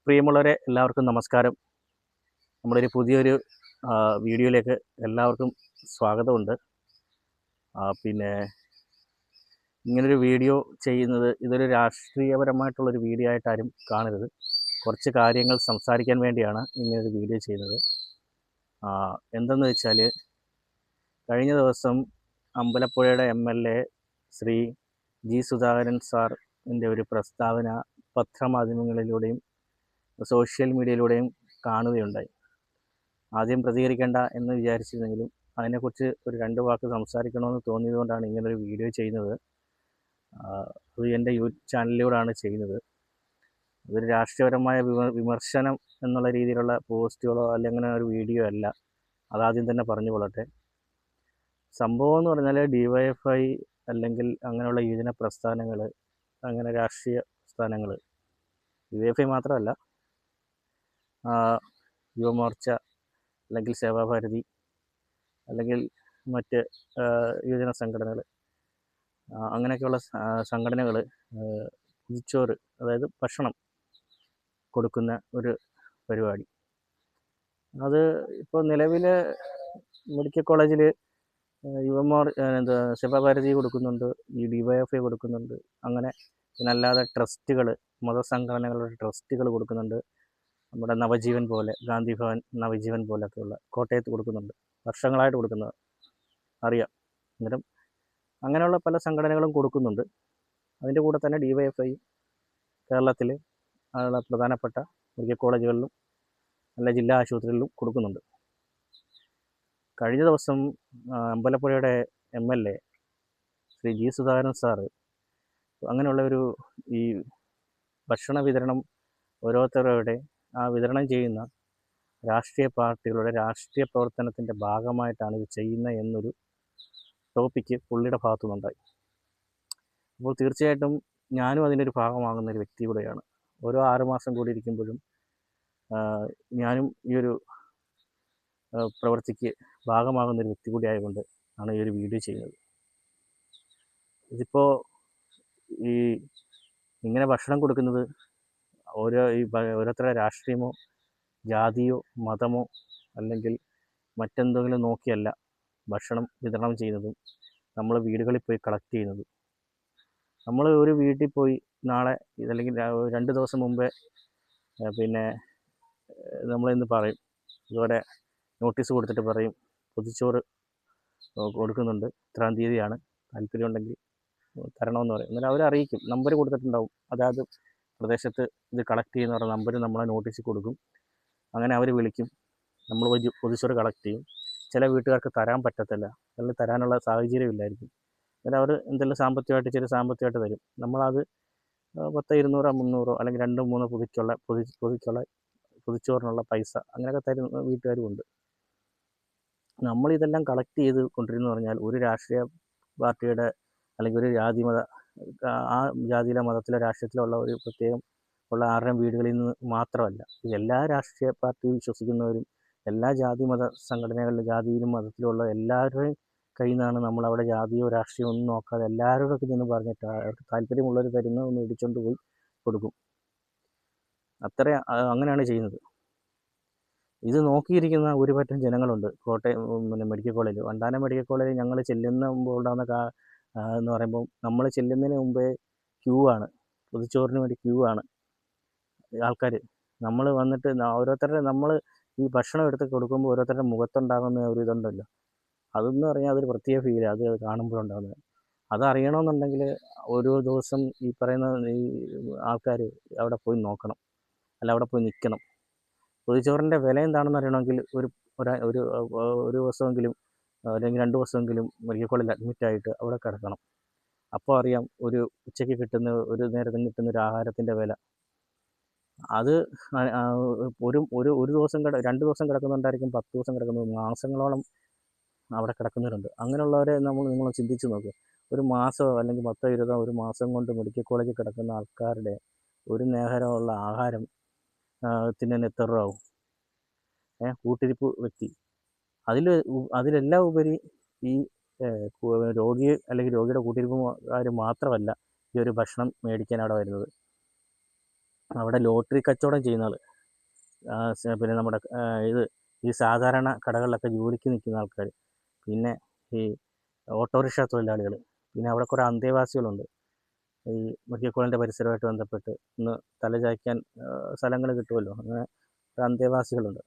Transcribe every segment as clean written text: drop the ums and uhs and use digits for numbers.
പ്രിയമുള്ളവരെ എല്ലാവർക്കും നമസ്കാരം. നമ്മുടെ പുതിയൊരു വീഡിയോയിലേക്ക് എല്ലാവർക്കും സ്വാഗതമുണ്ട്. പിന്നെ ഇങ്ങനൊരു വീഡിയോ ചെയ്യുന്നത് ഇതൊരു രാഷ്ട്രീയപരമായിട്ടുള്ളൊരു വീഡിയോ ആയിട്ട് ആരും കാണരുത്. കുറച്ച് കാര്യങ്ങൾ സംസാരിക്കാൻ വേണ്ടിയാണ് ഇങ്ങനൊരു വീഡിയോ ചെയ്യുന്നത്. എന്തെന്ന് വെച്ചാൽ, കഴിഞ്ഞ ദിവസം അമ്പലപ്പുഴയുടെ MLA ശ്രീ ജി സുധാകരൻ സാറിൻ്റെ ഒരു പ്രസ്താവന പത്രമാധ്യമങ്ങളിലൂടെയും സോഷ്യൽ മീഡിയയിലൂടെയും കാണുകയുണ്ടായി. ആദ്യം പ്രതികരിക്കേണ്ട എന്ന് വിചാരിച്ചിരുന്നെങ്കിലും അതിനെക്കുറിച്ച് ഒരു 2 വാക്ക് സംസാരിക്കണമെന്ന് തോന്നിയതുകൊണ്ടാണ് ഇങ്ങനൊരു വീഡിയോ ചെയ്യുന്നത്. അത് എൻ്റെ യൂട്യൂബ് ചാനലിലൂടെയാണ് ചെയ്യുന്നത്. അതൊരു രാഷ്ട്രീയപരമായ വിമർശനം എന്നുള്ള രീതിയിലുള്ള പോസ്റ്റുകളോ അല്ലെങ്കിൽ അങ്ങനെ ഒരു വീഡിയോ അല്ല. അതാദ്യം തന്നെ പറഞ്ഞു കൊള്ളട്ടെ. സംഭവം എന്ന് പറഞ്ഞാൽ DYFI അല്ലെങ്കിൽ അങ്ങനെയുള്ള യുവജന പ്രസ്ഥാനങ്ങൾ, അങ്ങനെ രാഷ്ട്രീയ പ്രസ്ഥാനങ്ങൾ, DYFI മാത്രമല്ല, യുവമോർച്ച അല്ലെങ്കിൽ സേവാഭാരതി അല്ലെങ്കിൽ മറ്റ് യുവജന സംഘടനകൾ, അങ്ങനെയൊക്കെയുള്ള സംഘടനകൾ കുതിച്ചോറ്, അതായത് ഭക്ഷണം കൊടുക്കുന്ന ഒരു പരിപാടി. അത് ഇപ്പോൾ നിലവിൽ മെഡിക്കൽ കോളേജിൽ സേവാഭാരതി കൊടുക്കുന്നുണ്ട്, ഈ DYFI കൊടുക്കുന്നുണ്ട്, അങ്ങനെ പിന്നല്ലാതെ ട്രസ്റ്റുകൾ, മതസംഘടനകളുടെ ട്രസ്റ്റുകൾ കൊടുക്കുന്നുണ്ട്. നമ്മുടെ നവജീവൻ പോലെ, ഗാന്ധി ഭവൻ, നവജീവൻ പോലൊക്കെയുള്ള കോട്ടയത്ത് കൊടുക്കുന്നുണ്ട്, വർഷങ്ങളായിട്ട് കൊടുക്കുന്നത് അറിയാം. അന്നേരം അങ്ങനെയുള്ള പല സംഘടനകളും കൊടുക്കുന്നുണ്ട്. അതിൻ്റെ കൂടെ തന്നെ DYFI കേരളത്തിൽ ഉള്ള പ്രധാനപ്പെട്ട മെഡിക്കൽ കോളേജുകളിലും എല്ലാ ജില്ലാ ആശുപത്രികളിലും കൊടുക്കുന്നുണ്ട്. കഴിഞ്ഞ ദിവസം അമ്പലപ്പുഴയുടെ MLA Shri G Sudhakaran sir അങ്ങനെയുള്ള ഈ ഭക്ഷണ വിതരണം ഓരോരുത്തരുടെ വിതരണം ചെയ്യുന്ന രാഷ്ട്രീയ പാർട്ടികളുടെ രാഷ്ട്രീയ പ്രവർത്തനത്തിൻ്റെ ഭാഗമായിട്ടാണ് ഇത് ചെയ്യുന്നത് എന്നൊരു ടോപ്പിക്ക് പുള്ളിയുടെ ഭാഗത്തുനിന്നുണ്ടായി. അപ്പോൾ തീർച്ചയായിട്ടും ഞാനും അതിൻ്റെ ഒരു ഭാഗമാകുന്ന ഒരു വ്യക്തി കൂടെയാണ്. ഓരോ 6 മാസം കൂടി ഇരിക്കുമ്പോഴും ഞാനും ഈ ഒരു പ്രവൃത്തിക്ക് ഭാഗമാകുന്ന ഒരു വ്യക്തി കൂടി ആയതുകൊണ്ട് ആണ് ഈ ഒരു വീഡിയോ ചെയ്യുന്നത്. ഇതിപ്പോൾ ഇങ്ങനെ ഭക്ഷണം കൊടുക്കുന്നത് ഓരോരുത്തരുടെ രാഷ്ട്രീയമോ ജാതിയോ മതമോ അല്ലെങ്കിൽ മറ്റെന്തെങ്കിലും നോക്കിയല്ല ഭക്ഷണം വിതരണം ചെയ്യുന്നതും നമ്മൾ വീടുകളിൽ പോയി കളക്ട് ചെയ്യുന്നതും. നമ്മൾ ഒരു വീട്ടിൽ പോയി നാളെ അല്ലെങ്കിൽ 2 ദിവസം മുമ്പേ പിന്നെ നമ്മളിന്ന് പറയും, ഇതുപോലെ നോട്ടീസ് കൊടുത്തിട്ട് പറയും പൊതിച്ചോറ് കൊടുക്കുന്നുണ്ട്, ഇത്രാം തീയതിയാണ്, താല്പര്യമുണ്ടെങ്കിൽ തരണമെന്ന് പറയും. എന്നാലും അവർ അറിയിക്കും, നമ്പർ കൊടുത്തിട്ടുണ്ടാവും. അതായത് പ്രദേശത്ത് ഇത് കളക്ട് ചെയ്യുന്ന പറഞ്ഞ നമ്പർ നമ്മളെ നോട്ടീസിൽ കൊടുക്കും. അങ്ങനെ അവർ വിളിക്കും, നമ്മൾ പൊതിച്ചോറ് കളക്ട് ചെയ്യും. ചില വീട്ടുകാർക്ക് തരാൻ പറ്റത്തില്ല, അല്ലെങ്കിൽ തരാനുള്ള സാഹചര്യം ഇല്ലായിരിക്കും. എന്നാലും അവർ എന്തെങ്കിലും സാമ്പത്തികമായിട്ട് തരും. നമ്മളത് 10, 200, 300 അല്ലെങ്കിൽ 2-3 പൊതിച്ചോറിനുള്ള പൈസ അങ്ങനെയൊക്കെ തരുന്ന വീട്ടുകാരുമുണ്ട്. നമ്മളിതെല്ലാം കളക്ട് ചെയ്ത് കൊണ്ടിരുന്നു പറഞ്ഞാൽ ഒരു രാഷ്ട്രീയ പാർട്ടിയുടെ അല്ലെങ്കിൽ ഒരു ജാതിമത ആ ജാതിയിലെ മതത്തിലെ രാഷ്ട്രീയത്തിലുള്ള ഒരു പ്രത്യേകം ഉള്ള ആരുടെയും വീടുകളിൽ നിന്ന് മാത്രമല്ല, എല്ലാ രാഷ്ട്രീയ പാർട്ടി വിശ്വസിക്കുന്നവരും എല്ലാ ജാതി മത സംഘടനകളിലും ജാതിയിലും മതത്തിലുള്ള എല്ലാവരുടെയും കയ്യിൽ നിന്നാണ് നമ്മളവിടെ ജാതിയോ രാഷ്ട്രീയമോ ഒന്നും നോക്കാതെ എല്ലാവരോടൊക്കെ ചെന്ന് പറഞ്ഞിട്ട് അവർക്ക് താല്പര്യമുള്ളവർ തരുന്ന ഒന്ന് ഇടിച്ചുകൊണ്ട് പോയി കൊടുക്കും. അങ്ങനെയാണ് ചെയ്യുന്നത്. ഇത് നോക്കിയിരിക്കുന്ന ഒരുപറ്റം ജനങ്ങളുണ്ട്. Kottayam medical college, Vandanam medical college ഞങ്ങൾ ചെല്ലുമ്പോൾ ഉണ്ടാകുന്ന എന്ന് പറയുമ്പോൾ, നമ്മൾ ചെല്ലുന്നതിന് മുമ്പേ ക്യൂ ആണ്, പൊതിച്ചോറിന് വേണ്ടി ക്യൂ ആണ് ആൾക്കാർ. നമ്മൾ വന്നിട്ട് നമ്മൾ ഈ ഭക്ഷണം എടുത്ത് കൊടുക്കുമ്പോൾ ഓരോരുത്തരുടെ മുഖത്തുണ്ടാകുന്ന ഒരു ഇതുണ്ടല്ലോ, അതെന്ന് പറഞ്ഞാൽ അതൊരു പ്രത്യേക ഫീലാണ് അത് കാണുമ്പോഴുണ്ടാകുന്നത്. അതറിയണമെന്നുണ്ടെങ്കിൽ ഓരോ ദിവസം ഈ പറയുന്ന ഈ ആൾക്കാർ അവിടെ പോയി നോക്കണം, അല്ല അവിടെ പോയി നിൽക്കണം. പൊതിച്ചോറിൻ്റെ വില എന്താണെന്ന് അറിയണമെങ്കിൽ ഒരു ദിവസമെങ്കിലും അല്ലെങ്കിൽ 2 ദിവസമെങ്കിലും മെഡിക്കൽ കോളേജിൽ അഡ്മിറ്റായിട്ട് അവിടെ കിടക്കണം. അപ്പോൾ അറിയാം ഉച്ചയ്ക്ക് കിട്ടുന്ന ഒരു നേരത്തിന് കിട്ടുന്ന ഒരു ആഹാരത്തിൻ്റെ വില. അത് ഒരു ദിവസം 2 ദിവസം കിടക്കുന്നുണ്ടായിരിക്കും, 10 ദിവസം കിടക്കുന്നത്, മാസങ്ങളോളം അവിടെ കിടക്കുന്നവരുണ്ട്. അങ്ങനെയുള്ളവരെ നിങ്ങൾ ചിന്തിച്ച് നോക്കുക. ഒരു മാസമോ അല്ലെങ്കിൽ 10, 20 ഒരു മാസം കൊണ്ട് മെഡിക്കൽ കോളേജിൽ കിടക്കുന്ന ആൾക്കാരുടെ ഒരു നേരമുള്ള ആഹാരം ത്തിന് എത്ര രൂപ ആവും? കൂട്ടിരിപ്പ് വ്യക്തി. അതിലെല്ലാം ഉപരി ഈ രോഗി അല്ലെങ്കിൽ രോഗിയുടെ കൂട്ടിരിപ്പുകാർ മാത്രമല്ല ഈ ഒരു ഭക്ഷണം മേടിക്കാൻ അവിടെ വരുന്നത്. അവിടെ ലോട്ടറി കച്ചവടം ചെയ്യുന്ന ആൾ, പിന്നെ നമ്മുടെ ഇത് ഈ സാധാരണ കടകളിലൊക്കെ ജോലിക്ക് നിൽക്കുന്ന ആൾക്കാർ, പിന്നെ ഈ ഓട്ടോറിക്ഷ തൊഴിലാളികൾ, പിന്നെ അവിടെ കുറേ അന്തേവാസികളുണ്ട്. ഈ മെഡിക്കൽ പരിസരമായിട്ട് ബന്ധപ്പെട്ട് ഒന്ന് തലചായ്ക്കാൻ സ്ഥലങ്ങൾ കിട്ടുമല്ലോ, അങ്ങനെ അന്തേവാസികളുണ്ട്.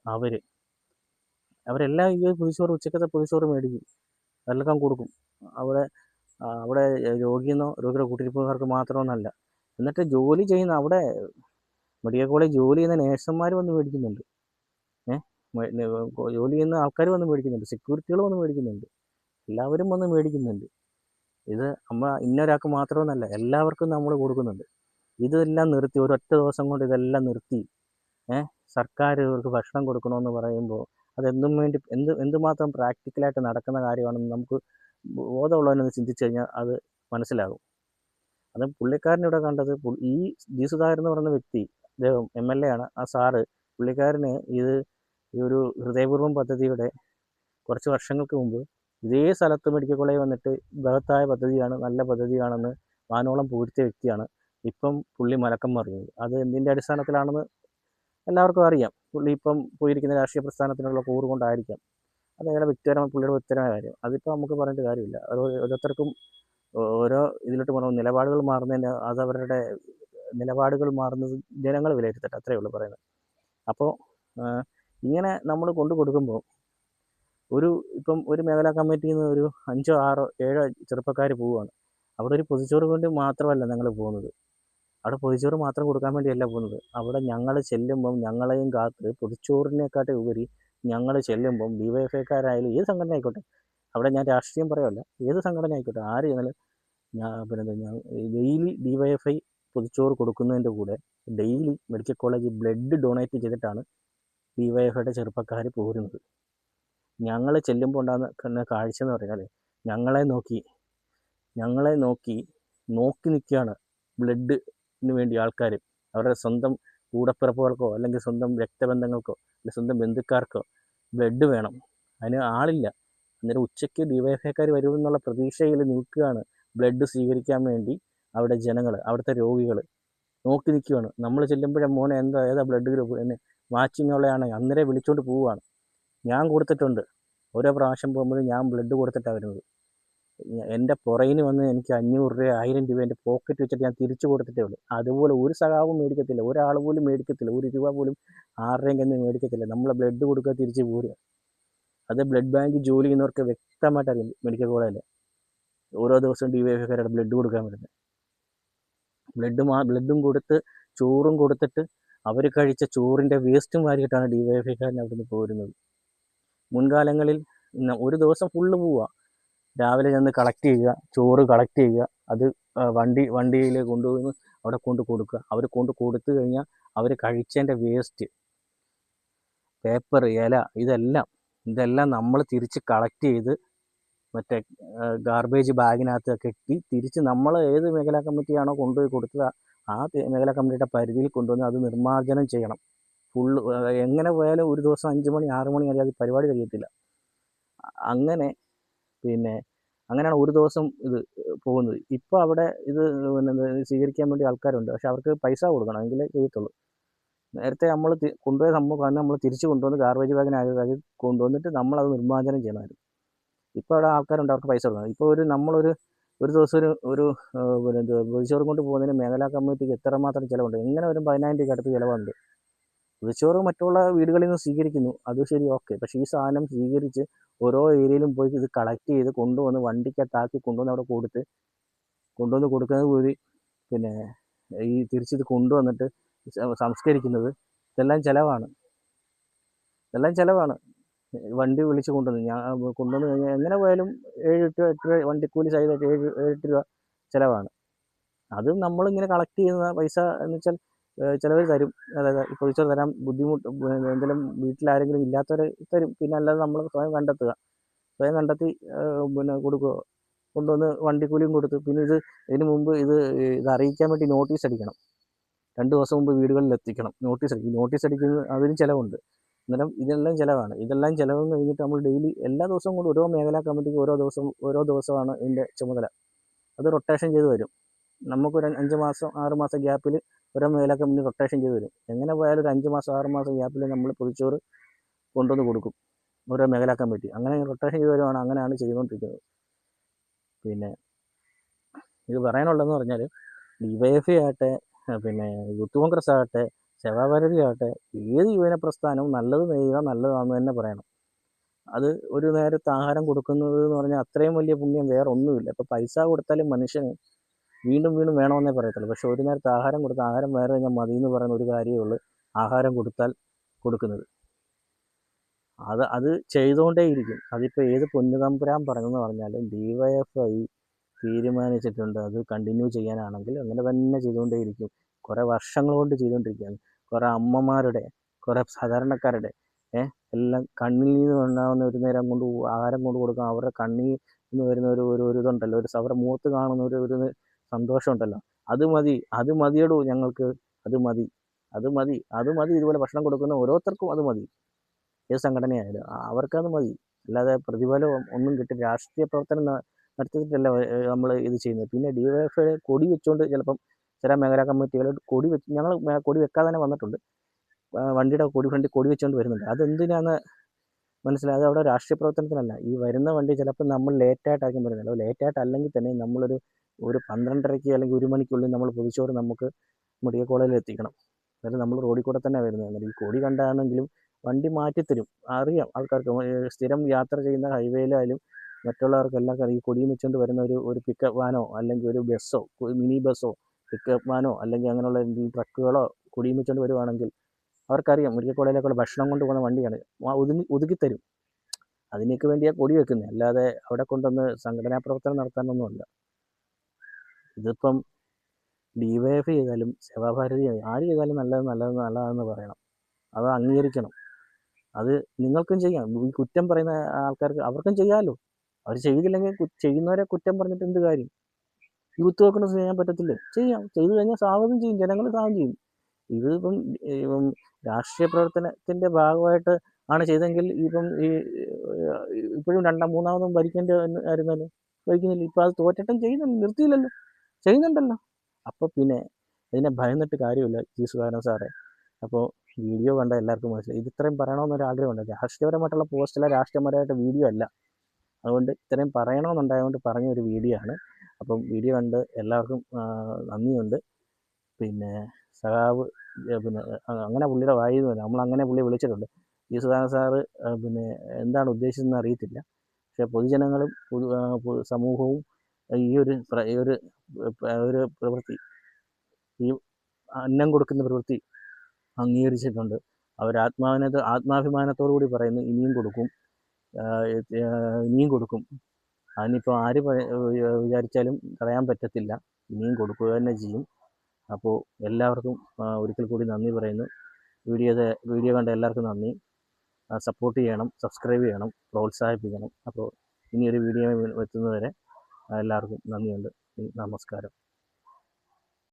അവരെല്ലാം ഈ പൊതിച്ചോറ്, ഉച്ചക്കത്തെ പൊതിച്ചോറ് മേടിക്കും, അതെല്ലാം കൊടുക്കും. അവിടെ രോഗിയുടെ കൂട്ടിരിപ്പുകാർക്ക് മാത്രമെന്നല്ല, എന്നിട്ട് ജോലി ചെയ്യുന്ന അവിടെ മെഡിക്കൽ കോളേജ് ജോലി ചെയ്യുന്ന നേഴ്സുമാർ വന്ന് മേടിക്കുന്നുണ്ട്. ജോലി ചെയ്യുന്ന ആൾക്കാർ വന്ന് മേടിക്കുന്നുണ്ട്, സെക്യൂരിറ്റികൾ വന്ന് മേടിക്കുന്നുണ്ട്, എല്ലാവരും വന്ന് മേടിക്കുന്നുണ്ട്. ഇത് ഇന്നൊരാൾക്ക് മാത്രമെന്നല്ല, എല്ലാവർക്കും നമ്മൾ കൊടുക്കുന്നുണ്ട്. ഇതെല്ലാം നിർത്തി, ഒരൊറ്റ ദിവസം കൊണ്ട് ഇതെല്ലാം നിർത്തി സർക്കാർ ഇവർക്ക് ഭക്ഷണം കൊടുക്കണമെന്ന് പറയുമ്പോൾ എന്തുമാത്രം പ്രാക്ടിക്കലായിട്ട് നടക്കുന്ന കാര്യമാണെന്ന് നമുക്ക് ബോധമുള്ളവനൊന്ന് ചിന്തിച്ചു കഴിഞ്ഞാൽ അത് മനസ്സിലാകും. അത് പുള്ളിക്കാരനിവിടെ കണ്ടത്, ഈ ജി സുധാകരൻ എന്ന് പറയുന്ന വ്യക്തി, അദ്ദേഹം MLA ആണ്. ആ സാറ് പുള്ളിക്കാരന് ഈ ഒരു ഹൃദയപൂർവ്വം പദ്ധതിയുടെ കുറച്ച് വർഷങ്ങൾക്ക് മുമ്പ് ഇതേ സ്ഥലത്ത് മെഡിക്കൽ കോളേജ് വന്നിട്ട് ബൃഹത്തായ പദ്ധതിയാണ്, നല്ല പദ്ധതിയാണെന്ന് വാനോളം പൂഴ്ത്തിയ വ്യക്തിയാണ് ഇപ്പം പുള്ളി മലക്കം മറിയുന്നത്. അത് എന്തിൻ്റെ അടിസ്ഥാനത്തിലാണെന്ന് എല്ലാവർക്കും അറിയാം. പുള്ളി ഇപ്പം പോയിരിക്കുന്ന രാഷ്ട്രീയ പ്രസ്ഥാനത്തിനുള്ള കൂറ് കൊണ്ടായിരിക്കാം. അത് അയാളുടെ പുള്ളിയുടെ വ്യക്തിപരമായ കാര്യം. അതിപ്പോൾ നമുക്ക് പറഞ്ഞിട്ട് കാര്യമില്ല. ഓരോരുത്തർക്കും ഓരോ ഇതിലോട്ട് പോകുന്ന നിലപാടുകൾ മാറുന്നതിന് അതവരുടെ നിലപാടുകൾ മാറുന്നത് ജനങ്ങൾ വിലയിരുത്തട്ടെ, അത്രയേ ഉള്ളൂ പറയുന്നത്. അപ്പോൾ ഇങ്ങനെ നമ്മൾ കൊണ്ടു കൊടുക്കുമ്പോൾ ഇപ്പം ഒരു മേഖലാ കമ്മിറ്റിയിൽ നിന്ന് ഒരു 5, 6, 7 ചെറുപ്പക്കാർ പോവുകയാണ്. അവിടെ ഒരു പൊതിച്ചോറ് വേണ്ടി മാത്രമല്ല ഞങ്ങൾ പോകുന്നത്. അവിടെ പൊതിച്ചോറ് മാത്രം കൊടുക്കാൻ വേണ്ടിയല്ല പോകുന്നത്. അവിടെ ഞങ്ങൾ ചെല്ലുമ്പം ഞങ്ങളെയും കാത്ത് പൊതിച്ചോറിനെക്കാട്ടി ഉപരി ഞങ്ങൾ ചെല്ലുമ്പം DYFIക്കാരായാലും ഏത് സംഘടന ആയിക്കോട്ടെ, അവിടെ ഞാൻ രാഷ്ട്രീയം പറയുമല്ല, ഏത് സംഘടന ആയിക്കോട്ടെ, ആര് ചെന്നാലും ഡെയിലി DYFI പൊതിച്ചോറ് കൊടുക്കുന്നതിൻ്റെ കൂടെ daily medical college blood donate ചെയ്തിട്ടാണ് DYFIയുടെ ചെറുപ്പക്കാർ പോരുന്നത്. ഞങ്ങൾ ചെല്ലുമ്പോൾ ഉണ്ടാകുന്ന കാഴ്ച എന്ന് പറഞ്ഞാൽ, ഞങ്ങളെ നോക്കി നിൽക്കുകയാണ് ബ്ലഡിന് വേണ്ടി ആൾക്കാർ. അവരുടെ സ്വന്തം കൂടപ്പിറപ്പുകൾക്കോ അല്ലെങ്കിൽ സ്വന്തം രക്തബന്ധങ്ങൾക്കോ അല്ലെങ്കിൽ സ്വന്തം ബന്ധുക്കാർക്കോ ബ്ലഡ് വേണം, അതിന് ആളില്ല. അന്നേരം ഉച്ചയ്ക്ക് DYFIക്കാർ വരുമെന്നുള്ള പ്രതീക്ഷയിൽ നിൽക്കുകയാണ് ബ്ലഡ് സ്വീകരിക്കാൻ വേണ്ടി. അവിടെ ജനങ്ങൾ, അവിടുത്തെ രോഗികൾ നോക്കി നിൽക്കുകയാണ്. നമ്മൾ ചെല്ലുമ്പോഴേ മോനെ ഏതാ ബ്ലഡ് ഗ്രൂപ്പ് എന്നെ മാച്ചിങ് ഉള്ളതാണ്, അന്നേരം വിളിച്ചുകൊണ്ട് പോവുകയാണ്. ഞാൻ കൊടുത്തിട്ടുണ്ട്. ഓരോ പ്രാവശ്യം പോകുമ്പോഴും ഞാൻ ബ്ലഡ് കൊടുത്തിട്ടാണ് വരുന്നത്. എൻ്റെ പുറകിന് വന്ന് എനിക്ക് 500 രൂപ 1000 രൂപ എൻ്റെ പോക്കറ്റ് വെച്ചിട്ട് ഞാൻ തിരിച്ചു കൊടുത്തിട്ടേ ഉള്ളൂ. അതുപോലെ ഒരു സഹാവും മേടിക്കത്തില്ല, ഒരാൾ പോലും മേടിക്കത്തില്ല, 1 രൂപ പോലും ആരുടെയും കയ്യിൽ നിന്ന് മേടിക്കത്തില്ല. നമ്മൾ ബ്ലഡ് കൊടുക്കുക, തിരിച്ച് പോരുക. അത് ബ്ലഡ് ബാങ്കിൽ ജോലി ചെയ്യുന്നവർക്ക് വ്യക്തമായിട്ട് അറിയാം. മെഡിക്കൽ കോളേജിൽ ഓരോ ദിവസവും DYFIക്കാരുടെ ബ്ലഡ് കൊടുക്കാൻ വരുന്നത്. ബ്ലഡും കൊടുത്ത് ചോറും കൊടുത്തിട്ട് അവർ കഴിച്ച ചോറിൻ്റെ വേസ്റ്റും വാരിയിട്ടാണ് DYFIക്കാരൻ അവിടെ നിന്ന് പോരുന്നത്. മുൻകാലങ്ങളിൽ ഒരു ദിവസം ഫുള്ള് പോവുക, രാവിലെ ചെന്ന് കളക്ട് ചെയ്യുക, ചോറ് കളക്ട് ചെയ്യുക, അത് വണ്ടിയിൽ കൊണ്ടുപോയി അവിടെ കൊണ്ട് കൊടുക്കുക. അവർ കൊണ്ട് കൊടുത്തു കഴിഞ്ഞാൽ അവർ കഴിച്ചതിൻ്റെ വേസ്റ്റ്, പേപ്പർ, ഇല, ഇതെല്ലാം നമ്മൾ തിരിച്ച് കളക്ട് ചെയ്ത് മറ്റേ ഗാർബേജ് ബാഗിനകത്ത് കെട്ടി തിരിച്ച് നമ്മൾ ഏത് മേഖലാ കമ്മിറ്റിയാണോ കൊണ്ടുപോയി കൊടുത്തത് ആ മേഖലാ കമ്മിറ്റിയുടെ പരിധിയിൽ കൊണ്ടുവന്ന് അത് നിർമ്മാർജ്ജനം ചെയ്യണം. ഫുള്ള് എങ്ങനെ പോയാലും ഒരു ദിവസം 5 മണി 6 മണി വരെ അത് പരിപാടി കഴിയത്തില്ല. അങ്ങനെയാണ് ഒരു ദിവസം ഇത് പോകുന്നത്. ഇപ്പോൾ അവിടെ ഇത് സ്വീകരിക്കാൻ വേണ്ടി ആൾക്കാരുണ്ട്, പക്ഷെ അവർക്ക് പൈസ കൊടുക്കണം, എങ്കിലേ ചെയ്യത്തുള്ളൂ. നേരത്തെ നമ്മൾ കൊണ്ടുപോയ സംഭവം നമ്മൾ തിരിച്ച് കൊണ്ടുവന്ന് ഗാർബേജ് ബാഗിനകത്ത് കൊണ്ടുവന്നിട്ട് നമ്മളത് നിർമ്മാർജ്ജനം ചെയ്യണമായിരുന്നു. ഇപ്പോൾ അവിടെ ആൾക്കാരുണ്ട്, അവർക്ക് പൈസ കൊടുക്കണം. ഇപ്പോൾ ഒരു ദിവസം ഒരു പൊതിച്ചോറും കൊണ്ട് പോകുന്നതിന് മേഖലാ കമ്മിറ്റിക്ക് എത്രമാത്രം ചിലവുണ്ട്? എങ്ങനെ വരും 10,000 രൂപയ്ക്ക് അടുത്ത് ചിലവുണ്ട്. പൊതിച്ചോറ് മറ്റുള്ള വീടുകളിൽ നിന്ന് സ്വീകരിക്കുന്നു, അത് ശരി, ഓക്കെ. പക്ഷേ ഈ സാധനം സ്വീകരിച്ച് ഓരോ ഏരിയയിലും പോയി ഇത് കളക്ട് ചെയ്ത് കൊണ്ടുവന്ന് വണ്ടിക്കകത്താക്കി കൊണ്ടുവന്ന് അവിടെ കൊടുക്കുന്നത് കൂടി, പിന്നെ ഈ തിരിച്ചിത് കൊണ്ടുവന്നിട്ട് സംസ്കരിക്കുന്നത്, ഇതെല്ലാം ചിലവാണ്. വണ്ടി വിളിച്ച് കൊണ്ടുവന്ന് കഴിഞ്ഞാൽ എങ്ങനെ പോയാലും 7-8 രൂപ വണ്ടിക്കൂലി സഹിതമായിട്ട് 7-8 രൂപ ചിലവാണ്. അത് നമ്മളിങ്ങനെ കളക്ട് ചെയ്യുന്ന പൈസ എന്ന് വെച്ചാൽ ചിലവർ തരും, അതായത് പൊതിച്ചോറ് തരാൻ ബുദ്ധിമുട്ട്, എന്തെങ്കിലും വീട്ടിലാരെങ്കിലും ഇല്ലാത്തവർ തരും. പിന്നെ അല്ലാതെ നമ്മൾ സ്വയം കണ്ടെത്തി കൊടുക്കുക, കൊണ്ടുവന്ന് വണ്ടിക്കൂലിയും കൊടുത്ത്. പിന്നെ ഇതിന് മുമ്പ് ഇത് അറിയിക്കാൻ വേണ്ടി നോട്ടീസ് അടിക്കണം, 2 ദിവസം മുമ്പ് വീടുകളിൽ എത്തിക്കണം, നോട്ടീസ് അടിക്കുന്നത് അതിനും ചിലവുണ്ട്. അന്നേരം ഇതെല്ലാം ചിലവും കഴിഞ്ഞിട്ട് നമ്മൾ ഡെയിലി എല്ലാ ദിവസവും കൊണ്ട് ഓരോ മേഖലാ കമ്മിറ്റിക്ക് ഓരോ ദിവസമാണ് ഇതിൻ്റെ ചുമതല. അത് റൊട്ടേഷൻ ചെയ്ത് വരും. നമുക്കൊരു 5 മാസം 6 മാസം ഗ്യാപ്പിൽ ഓരോ മേഖലാ കമ്പനി റൊട്ടേഷൻ ചെയ്ത് വരും. എങ്ങനെ പോയാലും ഒരു 5 മാസം 6 മാസം ഗ്യാപ്പിൽ നമ്മൾ പൊതിച്ചോറ് കൊണ്ടുവന്ന് കൊടുക്കും ഓരോ മേഖലാ കമ്മിറ്റി. അങ്ങനെ റൊട്ടേഷൻ ചെയ്ത് വരുവാണ്, അങ്ങനെയാണ് ചെയ്തുകൊണ്ടിരിക്കുന്നത്. പിന്നെ ഇത് പറയാനുള്ളതെന്ന് പറഞ്ഞാൽ DYFI ആകട്ടെ, പിന്നെ യൂത്ത് കോൺഗ്രസ് ആകട്ടെ, സേവാഭാരതി ആകട്ടെ, ഏത് യുവജന പ്രസ്ഥാനവും നല്ലത് ചെയ്യുക നല്ലതാണെന്ന് തന്നെ പറയണം. അത് ഒരു നേരത്തെ ആഹാരം കൊടുക്കുന്നത് എന്ന് പറഞ്ഞാൽ അത്രയും വലിയ പുണ്യം വേറെ ഒന്നുമില്ല. ഇപ്പോൾ പൈസ കൊടുത്താലും മനുഷ്യന് വീണ്ടും വീണ്ടും വേണമെന്നേ പറയത്തുള്ളൂ. പക്ഷെ ഒരു നേരത്തെ ആഹാരം കൊടുത്താൽ ആഹാരം വേറെ കഴിഞ്ഞാൽ മതി എന്ന് പറയുന്ന ഒരു കാര്യമേ ഉള്ളൂ ആഹാരം കൊടുത്താൽ കൊടുക്കുന്നത്. അത് ചെയ്തുകൊണ്ടേയിരിക്കും. അതിപ്പോൾ ഏത് പൊന്നുതമ്പുരാൻ പറഞ്ഞെന്ന് പറഞ്ഞാലും DYFI തീരുമാനിച്ചിട്ടുണ്ട് അത് കണ്ടിന്യൂ ചെയ്യാനാണെങ്കിൽ അങ്ങനെ തന്നെ ചെയ്തുകൊണ്ടേയിരിക്കും. കുറേ വർഷങ്ങൾ കൊണ്ട് ചെയ്തുകൊണ്ടിരിക്കുകയാണ്. കുറേ അമ്മമാരുടെ, കുറേ സാധാരണക്കാരുടെ എല്ലാം കണ്ണിൽ നിന്ന് ഉണ്ടാകുന്ന ഒരു നേരം കൊണ്ട് ആഹാരം കൊണ്ട് കൊടുക്കുക, അവരുടെ കണ്ണിൽ നിന്ന് വരുന്ന ഒരു ഇതുണ്ടല്ലോ, അവരുടെ മുഖത്ത് കാണുന്ന ഒരു സന്തോഷമുണ്ടല്ലോ, അത് മതിയെടൂ ഞങ്ങൾക്ക്, അത് മതി. ഇതുപോലെ ഭക്ഷണം കൊടുക്കുന്ന ഓരോരുത്തർക്കും അത് മതി. ഏത് സംഘടനയായാലും അവർക്കത് മതി. അല്ലാതെ പ്രതിഫലം ഒന്നും കിട്ടില്ല. രാഷ്ട്രീയ പ്രവർത്തനം നടത്തിയിട്ടല്ല നമ്മൾ ഇത് ചെയ്യുന്നത്. പിന്നെ DYFI കൊടി വെച്ചുകൊണ്ട് ചിലപ്പം ചില മേഖലാ കമ്മിറ്റികൾ ഞങ്ങൾ കൊടി വെക്കാതെ തന്നെ വന്നിട്ടുണ്ട്. വണ്ടിയുടെ ഫ്രണ്ടിൽ കൊടി വെച്ചുകൊണ്ട് വരുന്നുണ്ട്. അതെന്തിനാണെന്ന് മനസ്സിലായത് അവിടെ രാഷ്ട്രീയ പ്രവർത്തനത്തിനല്ല. ഈ വരുന്ന വണ്ടി ചിലപ്പോൾ നമ്മൾ ലേറ്റായിട്ടായിരിക്കും വരുന്നത്. ലേറ്റായിട്ടല്ലെങ്കിൽ തന്നെ നമ്മളൊരു 12:30 അല്ലെങ്കിൽ 1 മണിക്കുള്ളിൽ നമ്മൾ പൊതിച്ചോറ് നമുക്ക് മെഡിക്കൽ കോളേജിൽ എത്തിക്കണം. അതായത് നമ്മൾ റോഡിൽ കൂടെ തന്നെ വരുന്നത്. ഈ കൊടി കണ്ടാണെങ്കിലും വണ്ടി മാറ്റിത്തരും. അറിയാം ആൾക്കാർക്ക്, സ്ഥിരം യാത്ര ചെയ്യുന്ന ഹൈവേയിലായാലും മറ്റുള്ളവർക്ക് എല്ലാവർക്കും ഈ കൊടിയും വെച്ചുകൊണ്ട് വരുന്ന ഒരു പിക്കപ്പ് വാനോ അല്ലെങ്കിൽ ഒരു ബസ്സോ, മിനി ബസ്സോ, പിക്കപ്പ് വാനോ അല്ലെങ്കിൽ അങ്ങനെയുള്ള എന്തെങ്കിലും ട്രക്കുകളോ കൊടിയും വെച്ചുകൊണ്ട് വരുവാണെങ്കിൽ അവർക്കറിയാം മെഡിക്കൽ കോളേജിലേക്കുള്ള ഭക്ഷണം കൊണ്ട് പോകുന്ന വണ്ടിയാണ്, ഒതുക്കിത്തരും. അതിനൊക്കെ വേണ്ടിയാണ് കൊടി വെക്കുന്നത്, അല്ലാതെ അവിടെ കൊണ്ടുവന്ന് സംഘടനാ പ്രവർത്തനം നടത്താനൊന്നുമല്ല. ഇതിപ്പം DYFI ചെയ്താലും സേവാഭാരതി ആര് ചെയ്താലും നല്ലതെന്ന് പറയണം. അത് അംഗീകരിക്കണം. അത് നിങ്ങൾക്കും ചെയ്യാം. ഈ കുറ്റം പറയുന്ന ആൾക്കാർക്ക് അവർക്കും ചെയ്യാമല്ലോ. അവർ ചെയ്തില്ലെങ്കിൽ ചെയ്യുന്നവരെ കുറ്റം പറഞ്ഞിട്ട് എന്ത് കാര്യം? യൂത്ത് കോൺഗ്രസ് ചെയ്യാൻ പറ്റത്തില്ലേ? ചെയ്യാം. ചെയ്തു കഴിഞ്ഞാൽ സ്വാഗതം ചെയ്യും, ജനങ്ങൾ സ്വാഗതം ചെയ്യും. ഇതിപ്പം രാഷ്ട്രീയ പ്രവർത്തനത്തിൻ്റെ ഭാഗമായിട്ട് ആണ് ചെയ്തെങ്കിൽ ഇപ്പോഴും മൂന്നാമതും ഭരിക്കേണ്ടി ആയിരുന്നല്ലോ, ഭരിക്കുന്നില്ല. ഇപ്പോൾ അത് തോറ്റിട്ടും നിർത്തിയില്ലല്ലോ, ചെയ്യുന്നുണ്ടല്ലോ. അപ്പോൾ പിന്നെ ഇതിനെ ഭയന്നിട്ട് കാര്യമില്ല സുധാകരൻ സാറേ. അപ്പോൾ വീഡിയോ കണ്ട എല്ലാവർക്കും മനസ്സിലായി. ഇത് ഇത്രയും പറയണമെന്നൊരാഗ്രഹമുണ്ട്. രാഷ്ട്രീയപരമായിട്ടുള്ള പോസ്റ്റല്ല, രാഷ്ട്രീയപരമായിട്ട് വീഡിയോ അല്ല. അതുകൊണ്ട് ഇത്രയും പറയണമെന്നുണ്ടായതുകൊണ്ട് പറഞ്ഞൊരു വീഡിയോ ആണ്. അപ്പം വീഡിയോ കണ്ട് എല്ലാവർക്കും നന്ദിയുണ്ട്. പിന്നെ സഖാവ് പിന്നെ അങ്ങനെ പുള്ളിയുടെ വായിൽ നിന്ന് നമ്മളങ്ങനെ പുള്ളിയെ വിളിച്ചിട്ടുണ്ട്. സുധാകരൻ സാറ് പിന്നെ എന്താണ് ഉദ്ദേശിച്ചതെന്ന് അറിയത്തില്ല. പക്ഷേ പൊതുജനങ്ങളും സമൂഹവും ഈ ഒരു പ്രവൃത്തി, ഈ അന്നം കൊടുക്കുന്ന പ്രവൃത്തി അംഗീകരിച്ചിട്ടുണ്ട്. അവർ ആത്മാഭിമാനത്തോടു കൂടി പറയുന്നു ഇനിയും കൊടുക്കും. അതിനിപ്പോൾ ആര് വിചാരിച്ചാലും തടയാൻ പറ്റത്തില്ല. ഇനിയും കൊടുക്കുക തന്നെ ചെയ്യും. അപ്പോൾ എല്ലാവർക്കും ഒരിക്കൽ കൂടി നന്ദി പറയുന്നു. വീഡിയോ കണ്ട എല്ലാവർക്കും നന്ദി. സപ്പോർട്ട് ചെയ്യണം, സബ്സ്ക്രൈബ് ചെയ്യണം, പ്രോത്സാഹിപ്പിക്കണം. അപ്പോൾ ഇനിയൊരു വീഡിയോ എത്തുന്നതുവരെ എല്ലാവർക്കും നന്ദിയുണ്ട്. നമസ്കാരം.